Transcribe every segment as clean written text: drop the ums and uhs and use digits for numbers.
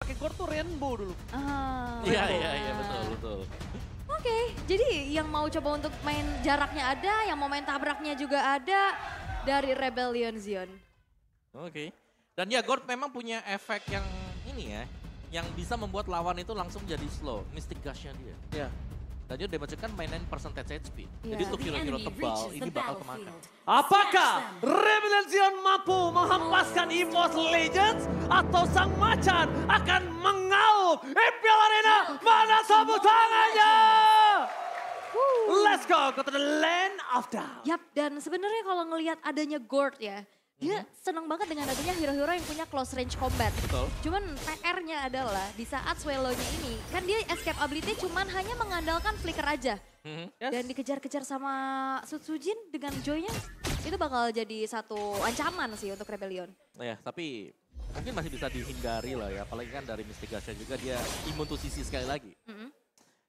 pakai core tuh Rainbow dulu. Iya, betul. Oke, jadi yang mau coba untuk main jaraknya ada, yang mau main tabraknya juga ada dari Rebellion Zion. Oke. Dan ya Gord memang punya efek yang ini ya, yang bisa membuat lawan itu langsung jadi slow. Mystic Gush-nya dia. Ya. Dan dia damage kan mainin percentage HP. Iya. Jadi untuk hero-hero tebal ini bakal kemakan. Apakah Rebellion Zion mampu menghempaskan EVOS Legends atau sang macan akan mengaum Imperial Arena? Mana sabuk tangannya? Let's go to the land of doubt. Yap, dan sebenarnya kalau ngelihat adanya Gord ya, dia seneng banget dengan adanya hero-hero yang punya close range combat. Betul. Cuman PR-nya adalah di saat Swallow-nya ini, kan dia escape ability cuman hanya mengandalkan flicker aja. Yes. Dan dikejar-kejar sama Sutsujin dengan Joy-nya, itu bakal jadi satu ancaman sih untuk Rebellion. Ya, tapi mungkin masih bisa dihindari lah ya. Apalagi kan dari Mystic Gush-nya juga dia imun to CC sekali lagi.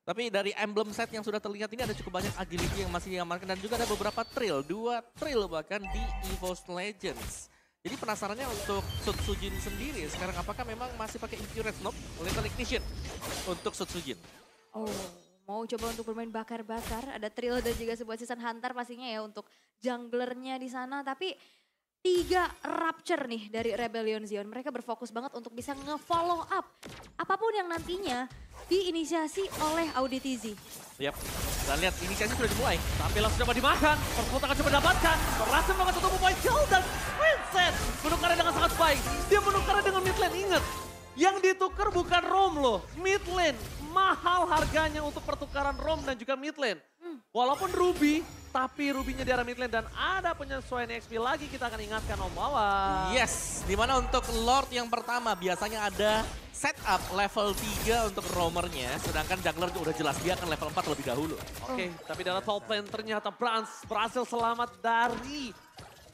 Tapi dari emblem set yang sudah terlihat ini ada cukup banyak agility yang masih diamankan dan juga ada beberapa trill, 2 trill bahkan di EVOS Legends. Jadi penasarannya untuk Sutsujin sendiri sekarang apakah memang masih pakai Infuriate Snob, Lethal Ignition untuk Sutsujin? Oh, mau coba untuk bermain bakar-bakar, ada trill dan juga sebuah season hunter pastinya ya untuk junglernya di sana. Tapi 3 rapture nih dari Rebellion Zion. Mereka berfokus banget untuk bisa nge-follow up apapun yang nantinya diinisiasi oleh Auditizi. Yap, dan lihat inisiasi sudah dimulai. Tapi langsung coba dimakan, Perkut akan coba dapatkan. Berhasil melakukan satu poin kill dan Vincent menukarnya dengan sangat baik. Dia menukarnya dengan mid lane, ingat. Yang ditukar bukan Rom loh, mid lane. Mahal harganya untuk pertukaran Rom dan juga mid lane. Walaupun Ruby, tapi Ruby-nya di arah mid lane dan ada penyesuaian XP lagi kita akan ingatkan Om Wawan. Yes, dimana untuk Lord yang pertama biasanya ada setup level 3 untuk roamernya, sedangkan jungler itu udah jelas dia akan level 4 lebih dahulu. Oke, tapi dalam top lane ternyata Brans berhasil selamat dari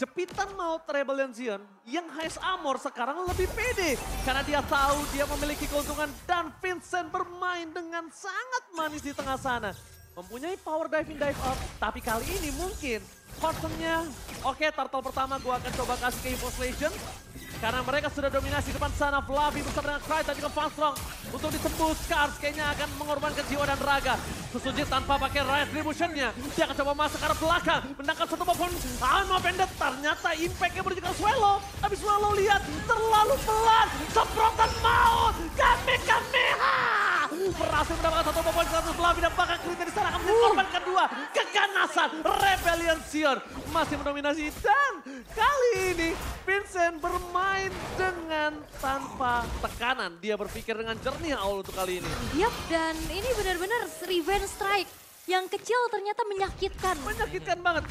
jepitan maut Rebellion Zion yang highest armor sekarang lebih pede. Karena dia tahu dia memiliki keuntungan dan Vincent bermain dengan sangat manis di tengah sana. Mempunyai power dive in dive out, tapi kali ini mungkin concernnya, oke, turtle pertama gue akan coba kasih ke EVOS Legends. Karena mereka sudah dominasi depan sana, Fluffy bersama dengan Cry dan juga Funstrong. Untuk ditembus, Scars kayaknya akan mengorbankan jiwa dan raga. Sutsujin tanpa pakai Retribution-nya. Dia akan coba masuk ke arah belakang, menangkap satu pohon Alma Pendant. Ternyata impact-nya menuju ke Swallow. Tapi Swallow lihat, terlalu pelan. Semprotan maut, Kamehameha! Berhasil mendapatkan satu poin ke atas Fluffy dan bahkan Crit di sana akan menjadi korban kedua. Keganasan Rebellion Zion masih mendominasi dan kali ini Vincent bermain dengan tanpa tekanan. Dia berpikir dengan jernih awal untuk kali ini. Yap, dan ini benar-benar revenge strike. Yang kecil ternyata menyakitkan. Menyakitkan banget.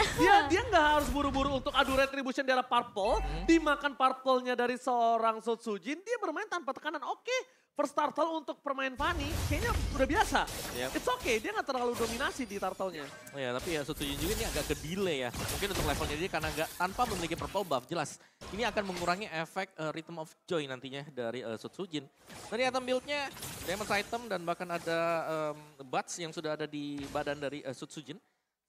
Dia nggak harus buru-buru untuk adu retribution di arah purple. Dimakan purple-nya dari seorang Sutsujin. Dia bermain tanpa tekanan. Oke, first turtle untuk permain Fanny kayaknya udah biasa. Yep. It's okay, dia nggak terlalu dominasi di turtle-nya. Ya, tapi ya Sutsujin juga ini agak ke delay ya. Mungkin untuk levelnya dia karena tanpa memiliki purple buff, jelas. Ini akan mengurangi efek Rhythm of Joy nantinya dari Sutsujin. Dari item build-nya, damage item dan bahkan ada buds yang sudah ada di badan dari Sutsujin.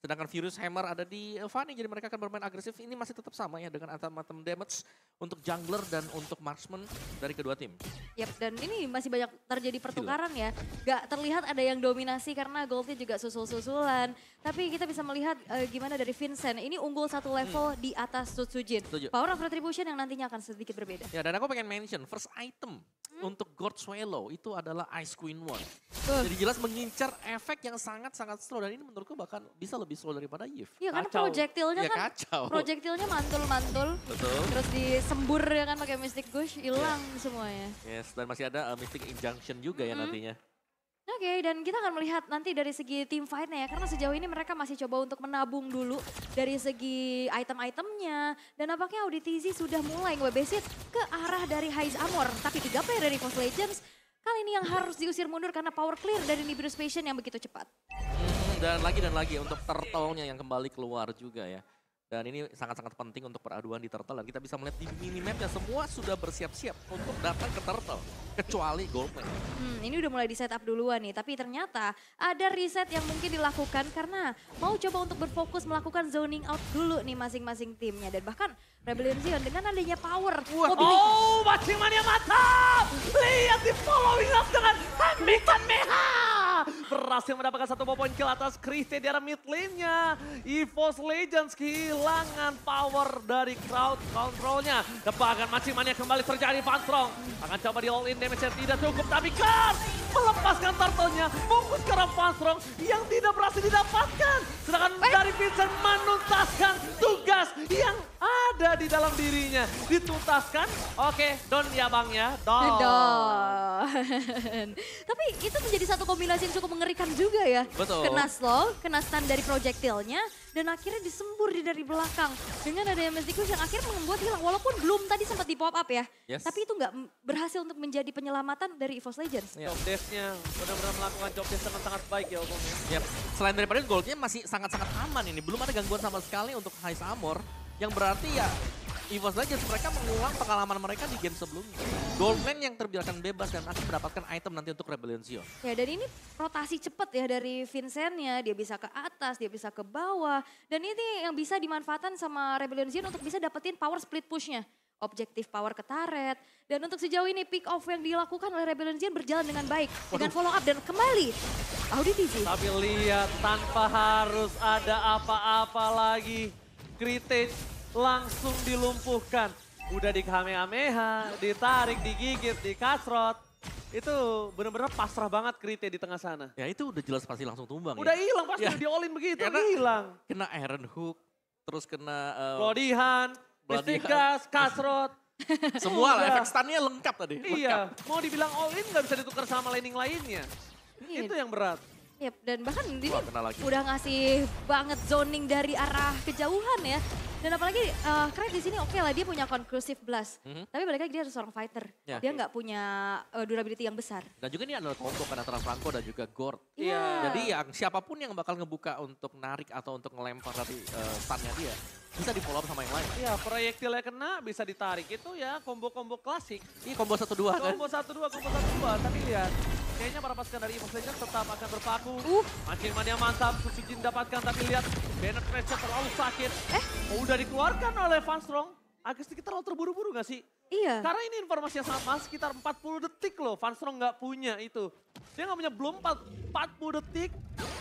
Sedangkan Furious Hammer ada di Fanny, jadi mereka akan bermain agresif. Ini masih tetap sama ya dengan item damage untuk jungler dan untuk marksman dari kedua tim. Yap, dan ini masih banyak terjadi pertukaran ya. Gak terlihat ada yang dominasi karena goldnya juga susul-susulan. Tapi kita bisa melihat gimana dari Vincent. Ini unggul satu level di atas Sutsujin. Setuju. Power of Retribution yang nantinya akan sedikit berbeda. Ya, dan aku pengen mention first item untuk God Swallow itu adalah Ice Queen One. Betul. Jadi jelas mengincar efek yang sangat-sangat slow dan ini menurutku bahkan bisa lebih slow daripada Yves. Iya kan Kacau. projectile-nya Ya, kan, kacau. projectile-nya mantul-mantul. Betul. Terus disembur ya kan pakai Mystic Gush, hilang semuanya. Yes, dan masih ada Mystic Injunction juga ya nantinya. Oke, dan kita akan melihat nanti dari segi team fight-nya ya. Karena sejauh ini mereka masih coba untuk menabung dulu dari segi item-itemnya. Dan nampaknya Auditizi sudah mulai ngebesit ke arah dari Highest Armor. Tapi 3 player dari EVOS Legends kali ini yang harus diusir mundur karena power clear dari Nibiru's Passion yang begitu cepat. Dan lagi untuk turtle-nya yang kembali keluar juga ya. Dan ini sangat-sangat penting untuk peraduan di Turtle. Dan kita bisa melihat di minimapnya semua sudah bersiap-siap untuk datang ke Turtle. Kecuali Goldman. Ini udah mulai di setup duluan nih, tapi ternyata ada reset yang mungkin dilakukan karena mau coba untuk berfokus melakukan zoning out dulu nih masing-masing timnya. Dan bahkan Rebellion Zion dengan adanya power. Oh, Macing Mania mantap! Lihat di following up dengan Hamilton Meha! Berhasil mendapatkan 1 poin kill atas Christie di arah mid lane-nya. EVOS Legends kehilangan power dari crowd control-nya. Bahkan Macing Mania kembali terjadi. Fanstrong akan coba di all in, damage-nya tidak cukup. Tapi Kars melepaskan turtle-nya. Fokus ke arah Fanstrong yang tidak berhasil didapatkan. Sedangkan dari Vincent menuntaskan tugas yang ada di dalam dirinya. Dituntaskan, oke, Don ya bang ya, Don. Tapi itu menjadi satu kombinasi yang cukup mengerikan juga ya. Betul. Kena slow, kena stun dari projectile-nya, dan akhirnya disembur dari belakang. Dengan adanya Mysticus yang akhirnya membuat hilang. Walaupun belum tadi sempat di pop up ya. Yes. Tapi itu nggak berhasil untuk menjadi penyelamatan dari EVOS Legends. Job desk-nya benar-benar melakukan job desk dengan sangat baik ya Om. Yep. Selain daripada goldnya masih sangat-sangat aman ini. Belum ada gangguan sama sekali untuk High Armor. Yang berarti ya EVOS Legends mereka mengulang pengalaman mereka di game sebelumnya. Goldman yang terbiarkan bebas dan akan mendapatkan item nanti untuk Rebellion Zion. Ya dan ini rotasi cepat ya dari Vincent-nya. Dia bisa ke atas, dia bisa ke bawah. Dan ini yang bisa dimanfaatkan sama Rebellion Zion untuk bisa dapetin power split push-nya. Objektif power ke turret. Dan untuk sejauh ini pick off yang dilakukan oleh Rebellion Zion berjalan dengan baik. Dengan follow up dan kembali Auditisi. Tapi lihat tanpa harus ada apa-apa lagi. Kritik langsung dilumpuhkan. Udah di Kamehameha, ditarik, digigit, di kasrot. Itu bener-bener pasrah banget Krite di tengah sana. Ya itu udah jelas pasti langsung tumbang Udah ya. hilang pasti Ya. di all in begitu, Karena hilang. Kena Iron Hook, terus kena Bloodihan, Bloody Mystic Gas, kasrot. semua lah, Udah. efek stunnya lengkap tadi. Iya, mau dibilang all in nggak bisa ditukar sama laning lainnya. Iya. Itu yang berat. Yep, dan bahkan ini Wah, kena lagi. udah ngasih banget zoning dari arah kejauhan ya. Dan apalagi Krait di sini oke lah dia punya conclusive blast. Tapi balik lagi dia harus seorang fighter. Ya. Dia nggak punya durability yang besar. Dan juga ini adalah combo kan antara Franco dan juga Gord. Iya. Jadi yang siapapun yang bakal ngebuka untuk narik atau untuk ngelempar dari stunnya dia, bisa di follow up sama yang lain. Iya, proyektilnya kena bisa ditarik. Itu ya combo-combo klasik. Ini combo 1-2 kan. Combo 1-2, combo 1-2. Tapi lihat, kayaknya para pasukan dari EVOS Legends tetap akan berpaku. Makin mania mantap, Susujin dapatkan. Tapi lihat, Bennett Pressure terlalu sakit. Udah dikeluarkan oleh Van Strong. Agak sedikit terlalu terburu-buru gak sih? Iya. Karena ini informasi yang sangat mahal, sekitar 40 detik loh. Van Strong nggak punya itu. Dia nggak punya belum 40 detik.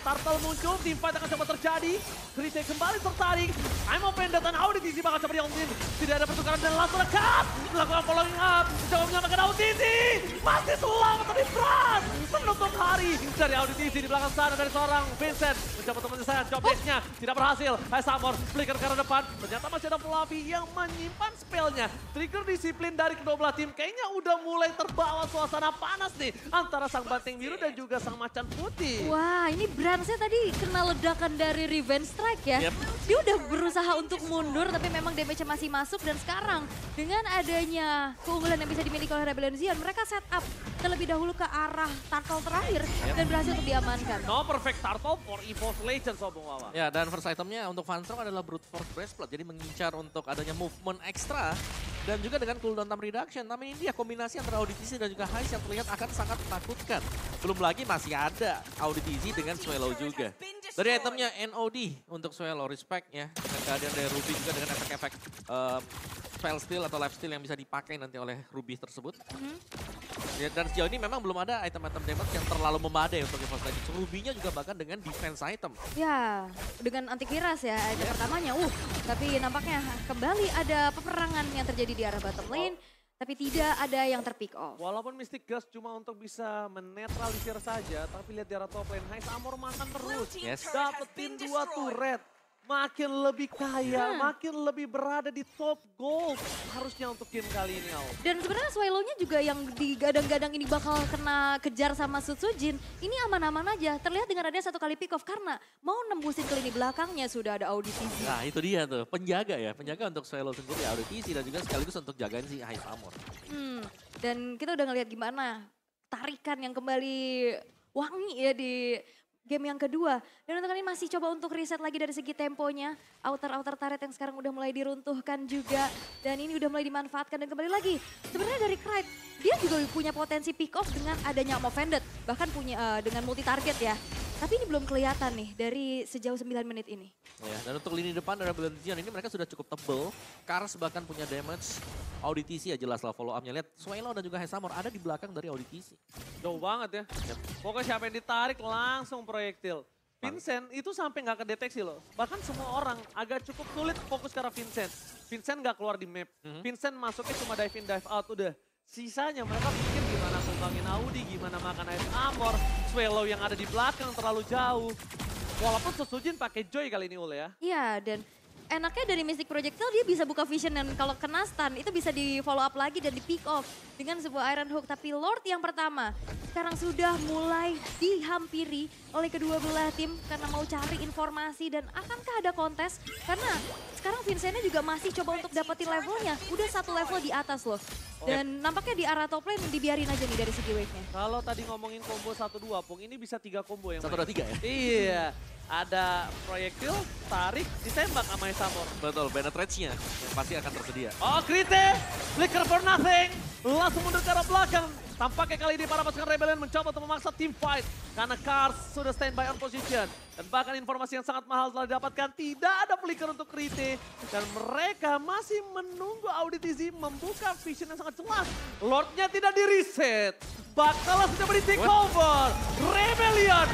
Turtle muncul, teamfight akan coba terjadi. Krite kembali tertarik. I'm open dan Auditisi bakal coba diongin. Tidak ada pertukaran dan langsung dekat. Melakukan following up. Coba menyamakan Auditisi. Masih selamat tapi berat. Menutup hari dari Auditisi di belakang sana dari seorang Vincent. Mencoba untuk menyelesaikan job desk-nya. Tidak berhasil. Hai Samor, flicker ke arah depan. Ternyata masih ada Fluffy yang menyimpan spellnya. Trigger disiplin dari kedua belah tim. Kayaknya udah mulai terbawa suasana panas nih. Antara sang Banteng Biru dan juga sang Macan Putih. Wah ini Brandsnya tadi kena ledakan dari Revenge Strike ya. Yep. Dia udah berusaha untuk mundur tapi memang damage-nya masih masuk. Dan sekarang dengan adanya keunggulan yang bisa dimiliki oleh Rebellion Zion, mereka set up terlebih dahulu ke arah turtle terakhir dan berhasil untuk diamankan. No perfect turtle for EVOS Legends, Sobong Wawa. Ya, dan first itemnya untuk Van Strong adalah Brute Force Breastplate. Jadi mengincar untuk adanya movement ekstra. Dan juga dengan cooldown time reduction. Tapi ini dia kombinasi antara Auditisi dan juga Heist yang terlihat akan sangat menakutkan. Belum lagi masih ada Auditisi dengan Swallow juga. Dari itemnya NOD untuk Swallow, respect ya. Dengan kehadiran dari Ruby juga dengan efek-efek spell steal atau life steal yang bisa dipakai nanti oleh Ruby tersebut. Ya, dan sejauh ini memang belum ada item-item damage yang terlalu memadai untuk EVOS Legends. Ruby-nya juga bahkan dengan defense item. Ya, dengan antivirus ya aja pertamanya. Tapi nampaknya kembali ada peperangan yang terjadi di arah bottom lane. Tapi tidak ada yang terpick off. Walaupun Mystic Gust cuma untuk bisa menetralisir saja, tapi lihat di arah top lane, Heist Armor makan terus. Yes. Dapetin 2 turret. Makin lebih kaya, makin lebih berada di top gold. Harusnya untuk game kali ini, Al. Dan sebenarnya Swallow-nya juga yang digadang-gadang ini bakal kena kejar sama Sutsujin. Ini aman-aman aja. Terlihat dengan adanya satu kali pick off karena mau nembusin ke lini belakangnya sudah ada Auditisi. Nah itu dia tuh, penjaga ya. Penjaga untuk Swallow sendiri, Auditisi dan juga sekaligus untuk jagain si Heist Armor. Dan kita udah ngeliat gimana tarikan yang kembali wangi ya di game yang kedua. Dan untuk kali ini masih coba untuk reset lagi dari segi temponya. Outer turret yang sekarang udah mulai diruntuhkan juga. Dan ini udah mulai dimanfaatkan dan kembali lagi. Sebenarnya dari Krite, dia juga punya potensi pick off dengan adanya Offended. Bahkan punya dengan multi target ya. Tapi ini belum kelihatan nih dari sejauh 9 menit ini. Ya, dan untuk lini depan dari Rebellion Zion ini mereka sudah cukup tebel. Kars bahkan punya damage. AudiTC ya jelas lah follow up-nya. Lihat Swallow dan juga Hesamor ada di belakang dari AudiTC. Jauh banget ya. Pokoknya siapa yang ditarik langsung proyektil. Vincent itu sampai nggak kedeteksi loh. Bahkan semua orang agak cukup sulit fokus ke arah Vincent. Vincent nggak keluar di map. Vincent masuknya cuma dive in, dive out udah. Sisanya mereka pikir gimana kembangin Audi, gimana makan Ice Armor. Swallow yang ada di belakang terlalu jauh. Walaupun Sosujin pakai Joy kali ini Ul ya. Iya, dan enaknya dari Mystic Projectile dia bisa buka vision dan kalau kena stun itu bisa di follow up lagi dan di pick off dengan sebuah Iron Hook. Tapi Lord yang pertama sekarang sudah mulai dihampiri oleh kedua belah tim karena mau cari informasi dan akankah ada kontes? Karena sekarang Vincentnya juga masih coba untuk dapetin levelnya, udah satu level di atas loh. Dan nampaknya di arah top lane dibiarin aja nih dari segi wave-nya. Kalau tadi ngomongin combo 1-2 Pung, ini bisa 3 combo yang 1-2-3 ya? Iya, ada proyektil, tarik, ditembak sama Hesamor. Betul, penetrate-nya yang pasti akan tersedia. Oh, Krite, flicker for nothing. Langsung mundur ke arah belakang. Tampaknya kali ini para pasukan Rebellion mencoba untuk memaksa team fight. Karena Kars sudah standby on position. Dan bahkan informasi yang sangat mahal telah didapatkan. Tidak ada flicker untuk Krite. Dan mereka masih menunggu AudiTC membuka vision yang sangat jelas. Lordnya tidak di-reset. Bakalah sudah beri takeover. Rebellion,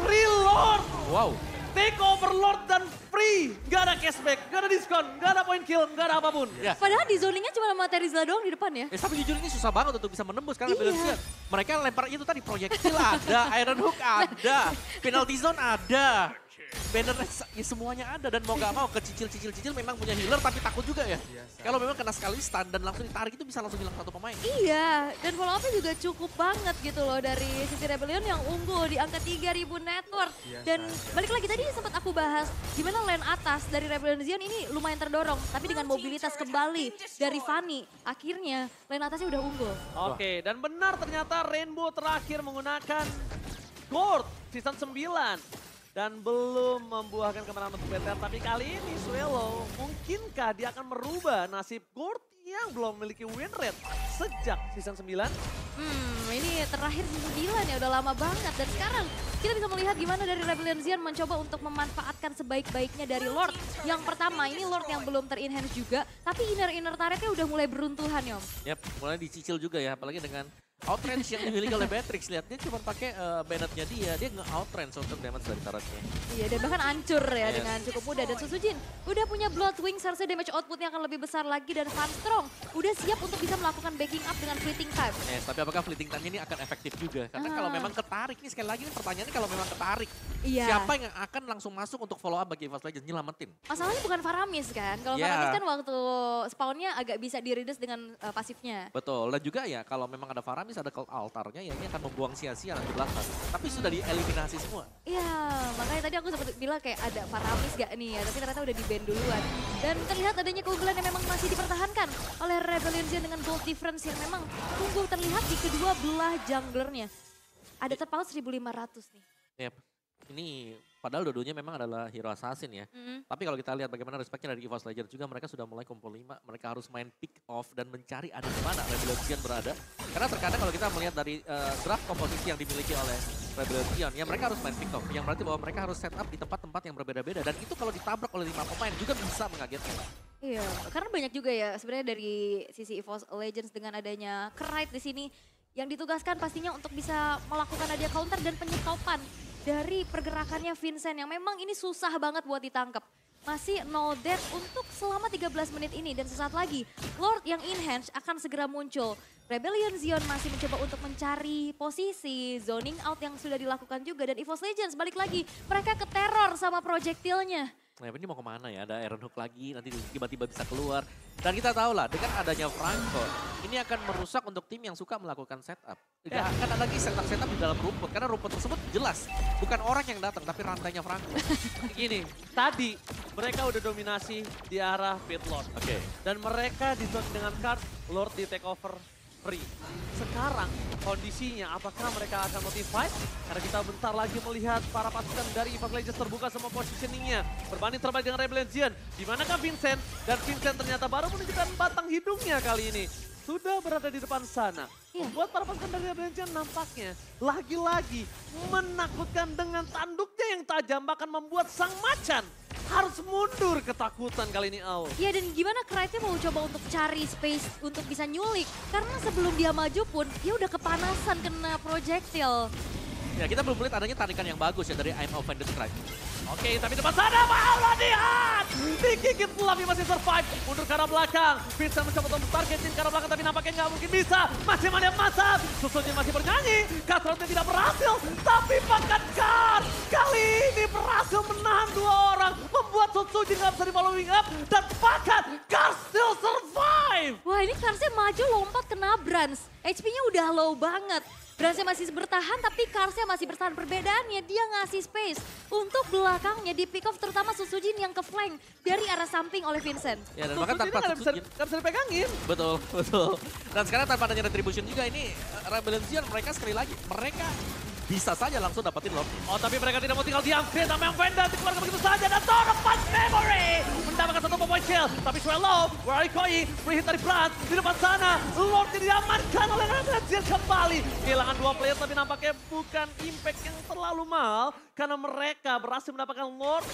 reload. Wow. Take over Lord dan free. Gak ada cashback, gak ada diskon, gak ada point kill, gak ada apapun. Ya. Padahal di zoningnya cuma sama Terizla doang di depan ya. Tapi jujur ini susah banget untuk bisa menembus karena Iya. Rebellion. Mereka lempar itu tadi proyektil ada, Iron Hook ada, penalty zone ada. Banner ya semuanya ada dan mau gak mau kecicil-cicil memang punya healer tapi takut juga ya. Kalau memang kena sekali stun dan langsung ditarik itu bisa langsung hilang satu pemain. Iya, dan follow up-nya juga cukup banget gitu loh dari sisi Rebellion yang unggul di angka 3.000 net worth. Dan balik lagi tadi sempat aku bahas gimana lane atas dari Rebellion Zion ini lumayan terdorong. Tapi dengan mobilitas kembali dari Fanny, akhirnya lane atasnya udah unggul. Oke, dan benar ternyata Rainbow terakhir menggunakan Gord season 9. Dan belum membuahkan kemenangan untuk BTR. Tapi kali ini Swallow, mungkinkah dia akan merubah nasib Gord yang belum memiliki win rate sejak season 9? Ini terakhir season 9 ya, udah lama banget. Dan sekarang kita bisa melihat gimana dari Rebellion Zion mencoba untuk memanfaatkan sebaik-baiknya dari Lord. Yang pertama, ini Lord yang belum ter-enhance juga. Tapi inner turretnya udah mulai beruntuhan Yom. Yap, mulai dicicil juga ya, apalagi dengan outrange yang dimiliki oleh Beatrix. Lihat, dia cuma pakai Bennett-nya dia nge-outrange untuk damage dari turretnya. Iya, dan bahkan hancur ya dengan cukup mudah. Dan Sosujin udah punya Bloodwing, seharusnya damage outputnya akan lebih besar lagi. Dan Van Strong udah siap untuk bisa melakukan backing up dengan fleeting time. Tapi apakah fleeting time ini akan efektif juga? Karena kalau memang ketarik, ini sekali lagi ini pertanyaannya kalau memang ketarik. Iya. Siapa yang akan langsung masuk untuk follow up bagi EVOS Legends, nyelamatin? Masalahnya bukan Faramis kan. Kalau Faramis kan waktu spawnnya agak bisa di-reduce dengan pasifnya. Betul, dan juga ya kalau memang ada Faramis, ada Cult Altarnya ya ini akan membuang sia-sia nanti belakang. Tapi sudah dieliminasi semua. Iya, makanya tadi aku sempat bilang kayak ada Faramis gak nih ya, tapi ternyata udah di-ban duluan. Dan terlihat adanya keunggulan yang memang masih dipertahankan oleh Rebellion Zion dengan gold difference yang memang unggul terlihat di kedua belah junglernya. Ada terpaut 1.500 nih. Yep. Ini padahal dua-duanya memang adalah hero assassin ya. Tapi kalau kita lihat bagaimana respectnya dari EVOS Legends juga, mereka sudah mulai kumpul 5. Mereka harus main pick off dan mencari ada di mana Rebellion Zion berada. Karena terkadang kalau kita melihat dari draft komposisi yang dimiliki oleh Rebellion Zion, ya mereka harus main pick off. Yang berarti bahwa mereka harus set up di tempat-tempat yang berbeda-beda. Dan itu kalau ditabrak oleh 5 pemain juga bisa mengagetkan. Iya, karena banyak juga ya sebenarnya dari sisi EVOS Legends dengan adanya Krite di sini yang ditugaskan pastinya untuk bisa melakukan ada counter dan penyetopan dari pergerakannya Vincent yang memang ini susah banget buat ditangkap. Masih no death untuk selama 13 menit ini dan sesaat lagi Lord yang enhance akan segera muncul. Rebellion Zion masih mencoba untuk mencari posisi, zoning out yang sudah dilakukan juga dan EVOS Legends balik lagi mereka ke teror sama projektilnya. Nah ini mau kemana ya, ada Iron Hook lagi, nanti tiba-tiba bisa keluar. Dan kita tahu lah, dengan adanya Franco, ini akan merusak untuk tim yang suka melakukan setup. Tidak akan ada lagi setup di dalam rumput, karena rumput tersebut jelas bukan orang yang datang, tapi rantainya Franco. Gini, tadi mereka udah dominasi di arah pit Lord. Oke. Dan mereka di zone dengan card, Lord di take over. Pri, sekarang kondisinya apakah mereka akan motivied? Karena kita bentar lagi melihat para pasukan dari EVOS Legends terbuka semua positioningnya. Berbanding terbaik dengan Rebel Legion. Dimanakah Vincent? Dan Vincent ternyata baru menunjukkan batang hidungnya kali ini. Sudah berada di depan sana. Iya. Membuat para pasukan dari Rebel Legion nampaknya lagi-lagi menakutkan dengan tanduknya yang tajam. Bahkan membuat sang macan harus mundur ketakutan kali ini, Au. Ya dan gimana Krite mau coba untuk cari space untuk bisa nyulik. Karena sebelum dia maju pun dia udah kepanasan kena projectile. Ya kita belum melihat adanya tarikan yang bagus ya dari I'm Offended Scribe. Oke, tapi depan sana Paula lihat! Digigit Fluffy masih survive. Mundur ke arah belakang. Vincent mencoba untuk targetin ke arah belakang tapi nampaknya nggak mungkin bisa. Masih melihat masa. Susunya masih bernyanyi. Cutthroatnya tidak berhasil. Tapi bahkan Kars kali ini berhasil menahan dua orang. Membuat Susuji nggak bisa di following up. Dan bahkan Kars still survive. Wah ini Karsnya maju lompat kena Brans. HP-nya udah low banget. Bransnya masih bertahan tapi Karsnya masih bertahan. Perbedaannya dia ngasih space untuk belakangnya di pick off terutama Susujin yang ke flank dari arah samping oleh Vincent. Ya dan bahkan tanpa nggak bisa dipegangin. Betul, betul. Dan sekarang tanpa adanya retribution juga ini Rebel Legion mereka sekali lagi, mereka bisa saja langsung dapetin Lord. Oh tapi mereka tidak mau tinggal diam. Dia sama yang Venda dikeluarkan begitu saja. Dan Toro Punch Memory mendapatkan satu point kill. Tapi Swallow, Warikoi, free hit dari Brand. Di depan sana, Lord diamankan oleh Rebel Legion kembali. Kehilangan dua player tapi nampaknya bukan impact yang terlalu mahal. Karena mereka berhasil mendapatkan Lord.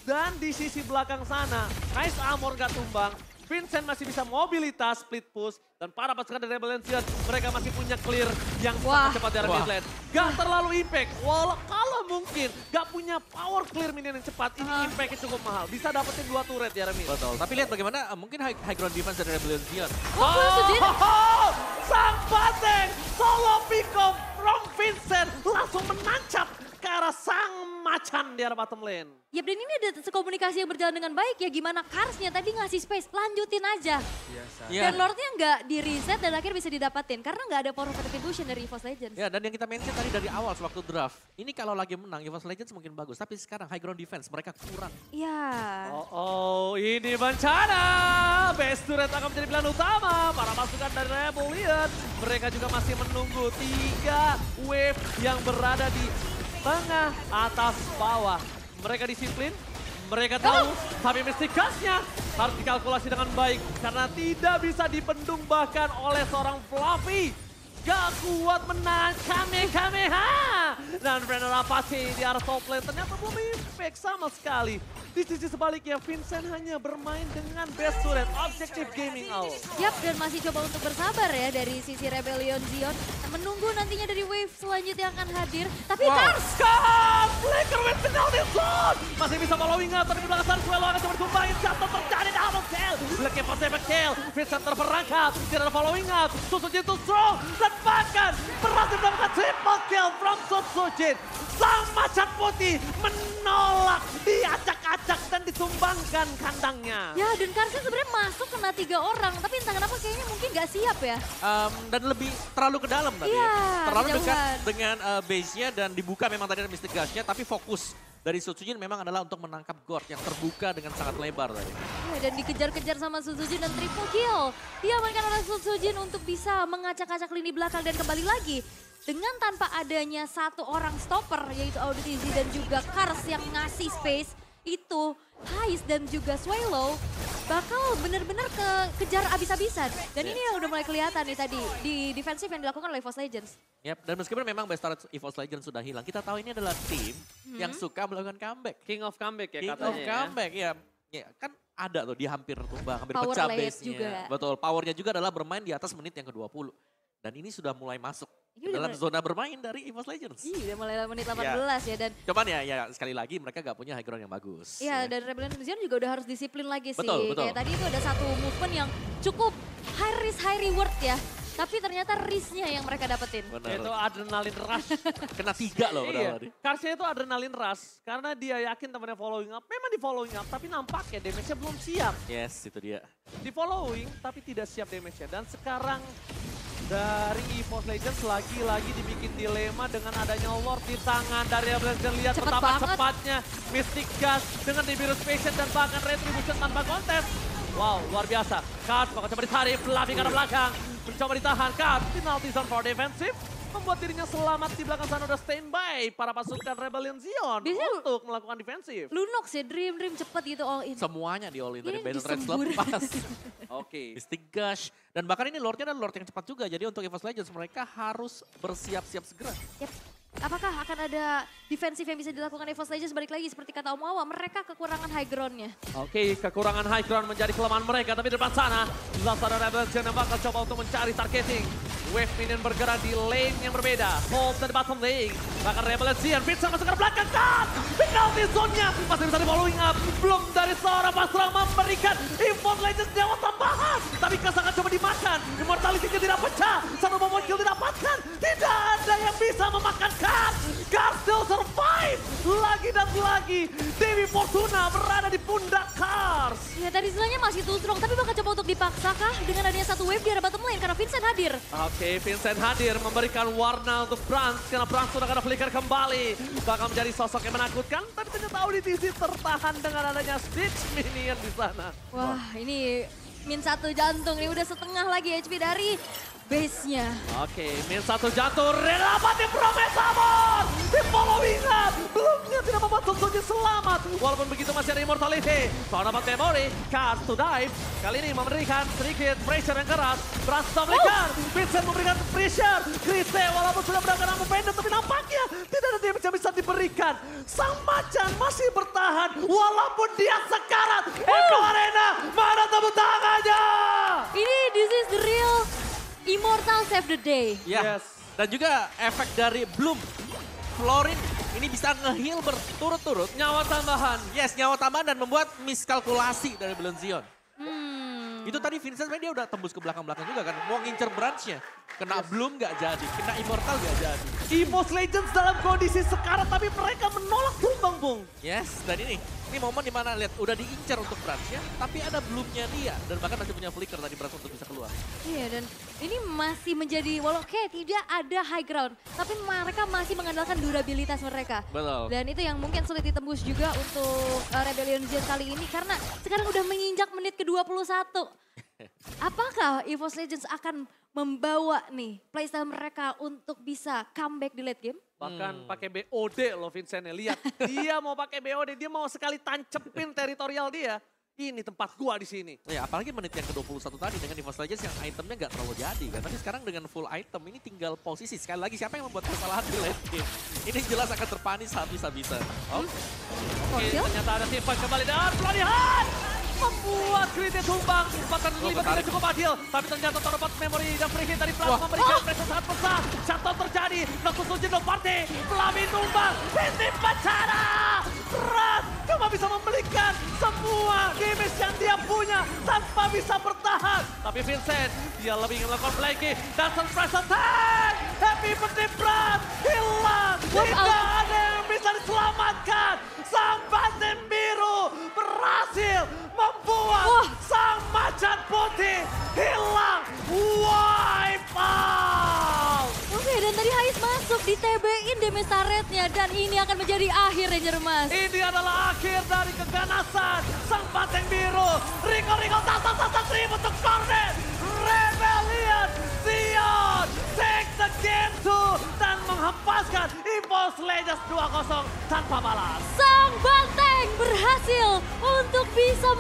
Dan di sisi belakang sana, Nice Armor gak tumbang. Vincent masih bisa mobilitas, split push. Dan para pasukan dari Rebel Legion, mereka masih punya clear yang sangat cepat dari mid lane. Gak terlalu impact, walau kalau mungkin gak punya power clear minion yang cepat, ini impactnya cukup mahal. Bisa dapetin 2 turret ya Remy. Betul, tapi lihat bagaimana mungkin high ground defense dari Rebel Legion. Sang Bateng, solo pick off from Vincent, langsung menancap ke arah sang macan di arah bottom lane. Ya dan ini ada komunikasi yang berjalan dengan baik ya. Gimana Karsnya tadi ngasih space, lanjutin aja. Ya. Dan Lordnya nggak di reset dan akhirnya bisa didapatin. Karena nggak ada power of retribution dari EVOS Legends. Ya dan yang kita mention tadi dari awal sewaktu draft, ini kalau lagi menang EVOS Legends mungkin bagus, tapi sekarang high ground defense mereka kurang. Iya. Oh, ini bencana. Best turret akan menjadi pilihan utama. Para pasukan dari Rebel Legion, mereka juga masih menunggu 3 wave yang berada di tengah, atas, bawah. Mereka disiplin, mereka tahu, tapi Mystic Gas-nya harus dikalkulasi dengan baik. Karena tidak bisa dibendung bahkan oleh seorang Fluffy. Gak kuat menahan Kamehameha. Dan Brenner Apache di arah top lane ternyata belum impact sama sekali. Di sisi sebaliknya Vincent hanya bermain dengan best turret, Objective Gaming Out. Yap, dan masih coba untuk bersabar ya dari sisi Rebellion Zion. Menunggu nantinya dari wave selanjutnya yang akan hadir. Tapi Kars! Kars! Flicker with penalty zone! Masih bisa following up, tapi di belakang sana Swallow akan coba ditumbangin. Jatuh terjadi double kill. Looking for seven kill. Vincent terperangkap, tidak ada following up. Susujin too strong. Dan bahkan berhasil mendapatkan triple kill from Susujin. Sang macan putih menolak, diacak-acak dan ditumbangkan kandangnya. Ya, dan Karsnya sebenarnya masuk kena 3 orang. Tapi entah kenapa kayaknya mungkin gak siap ya. Dan lebih terlalu ke dalam tadi Iya, ya. Terlalu dekat kejauhan. dengan base-nya dan dibuka memang tadi ada Mystic Gas-nya, tapi fokus dari Sutsujin memang adalah untuk menangkap Gord yang terbuka dengan sangat lebar tadi. Ya, dan dikejar-kejar sama Susujin dan triple kill. Diamankan oleh Susujin untuk bisa mengacak-acak lini belakang dan kembali lagi. Dengan tanpa adanya satu orang stopper yaitu Auditizi dan juga Kars yang ngasih space. Itu Hais dan juga Swallow bakal benar-benar kejar abis-abisan. Dan ini yang udah mulai kelihatan nih tadi di defensif yang dilakukan oleh EVOS Legends. Yap, dan meskipun memang best turret EVOS Legends sudah hilang, kita tahu ini adalah tim yang suka melakukan comeback. King of comeback ya King katanya. of comeback ya. Ya, kan ada tuh dia hampir tumbang, hampir Power pecah late base-nya. juga. Betul, powernya juga adalah bermain di atas menit yang ke-20. Dan ini sudah mulai masuk Ini dalam udah zona bermain dari EVOS Legends. Iya, udah mulai menit 18 ya dan Cuman ya sekali lagi mereka gak punya high ground yang bagus. iya, dan Rebellion Zion juga udah harus disiplin lagi sih. Betul, betul. Kayak tadi itu ada satu movement yang cukup high risk high reward ya. Tapi ternyata risknya yang mereka dapetin. Benar. Itu adrenalin rush. Kena 3 loh Iya, tadi. Karsnya itu adrenalin rush. Karena dia yakin temannya following up. Memang di following up, tapi nampaknya damage-nya belum siap. Yes, itu dia. Di following, tapi tidak siap damage-nya. Dan sekarang dari EVOS Legends lagi-lagi dibikin dilema dengan adanya Lord di tangan dari Rebel Legends. Lihat Cepet betapa banget. cepatnya Mystic Gas dengan Nibiru's Patient dan bahkan Retribution tanpa kontes. Wow, luar biasa. Kars bakal coba ditarik, Fluffy ke arah belakang. mencoba ditahan. Cut, penalty zone for defensive. Membuat dirinya selamat di belakang sana, udah standby para pasukan Rebellion Zion Biasanya untuk melakukan defensif. Lunox ya, Dream cepet gitu all in. Semuanya di all in dari Ini Battle Rage disembur. lepas. Oke. Mystic Gush. Dan bahkan ini Lordnya adalah Lord yang cepat juga. Jadi untuk EVOS Legends mereka harus bersiap-siap segera. Yep. Apakah akan ada defensif yang bisa dilakukan EVOS Legends balik lagi seperti kata Om Awa, mereka kekurangan high ground-nya. Oke, kekurangan high ground menjadi kelemahan mereka. Tapi di depan sana, Lazada Rebellion Zion yang bakal coba untuk mencari targeting. Wave minion bergerak di lane yang berbeda. Hold dari bottom lane. Bahkan Rebellion Zion, Vincent masuk ke belakang. Cut! Penalty zone-nya masih bisa di following up. Belum dari seorang Pasrang memberikan EVOS Legends nyawa tambahan. Tapi Kasangan coba dimakan. Immortality-nya tidak pecah. Satu moment kill didapatkan. Tidak ada yang bisa memakan Cut. Cut still survive. Lagi dan lagi. Dewi Fortuna berada di pundak Kars. Ya tadi istilahnya masih too strong, tapi bakal coba untuk dipaksa kah dengan adanya satu wave di arah bottom lane karena Vincent hadir. Oke, Vincent hadir memberikan warna untuk Brans karena Brans sudah kena flicker kembali. Bakal menjadi sosok yang menakutkan, tapi ternyata Auditisi tertahan dengan adanya Stitch Minion di sana. Wah ini min 1 jantung, ini udah setengah lagi HP dari base-nya. Oke, min 1 jatuh, dapat di Promes Amor! Di following up, belumnya tidak membuat Sunsunji selamat. Walaupun begitu masih ada Immortality. Soal dapat memory, Cars to dive. Kali ini memberikan sedikit pressure yang keras. Brans memberikan, Vincent memberikan pressure. Chrise walaupun sudah berangkat namun pendek, tapi nampaknya tidak ada damage yang bisa diberikan. Sang macan masih bertahan, walaupun dia sekarat. Echo Arena, mana tepuk tangannya? Ini this is the real Immortal save the day. Ya. Yes. Dan juga efek dari Bloom. Florin ini bisa nge-heal berturut-turut. Nyawa tambahan. Yes, nyawa tambahan dan membuat miskalkulasi dari Rebellion Zion. Itu tadi Vincent sebenarnya dia udah tembus ke belakang-belakang juga kan. Mau ngincer branch-nya. Kena Bloom gak jadi, kena Immortal gak jadi. EVOS Legends dalam kondisi sekarat tapi mereka menolak tumbang, Bung. Yes, dan ini momen dimana lihat udah diincar untuk branch-nya, tapi ada Bloom-nya dia. Dan bahkan masih punya flicker tadi branch untuk bisa keluar. Iya dan ini masih menjadi, walau kayak tidak ada high ground, tapi mereka masih mengandalkan durabilitas mereka. Betul. Dan itu yang mungkin sulit ditembus juga untuk Rebellion Zion kali ini karena sekarang udah menginjak menit ke-21. Apakah EVOS Legends akan membawa nih playstyle mereka untuk bisa comeback di late game? Bahkan pakai BOD loh Vincentnya. Lihat, dia mau pakai BOD, dia mau sekali tancepin teritorial dia. Ini tempat gua di sini. Ya apalagi menit yang ke-21 tadi dengan EVOS Legends yang itemnya gak terlalu jadi kan. Tapi sekarang dengan full item ini tinggal posisi. Sekali lagi siapa yang membuat kesalahan di late game. Ini jelas akan terpanis habis-habisan. Oke, ternyata ada tim fight kembali dan pelatihan membuat Gritty tumbang. Bahkan terlibat tidak cukup adil. Tapi ternyata terdapat memory dan free hit dari Plas memberikan pressure sangat besar. Shutdown terjadi. Noctus Sujin Party. Pelami tumbang. Bisip bencana. Pras cuma bisa membelikan semua damage yang dia punya tanpa bisa bertahan. Tapi Vincent, dia lebih ingin melakukan flanking dan surprise attack. Happy birthday Pras. Hilang. Tidak ada yang bisa diselamatkan. Sang Batin Biru berhasil membuat sang macan putih hilang. Wipe out. Oke dan tadi Hais masuk di TB-in damage turret-nya dan ini akan menjadi akhir Ranger Emas. Ini adalah akhir dari keganasan sang Bateng Biru. Riko tata tribut untuk Cornet. Rebellion Zion take the game to dan menghempaskan EVOS Legends 2-0 tanpa balas. Sang Banteng berhasil untuk bisa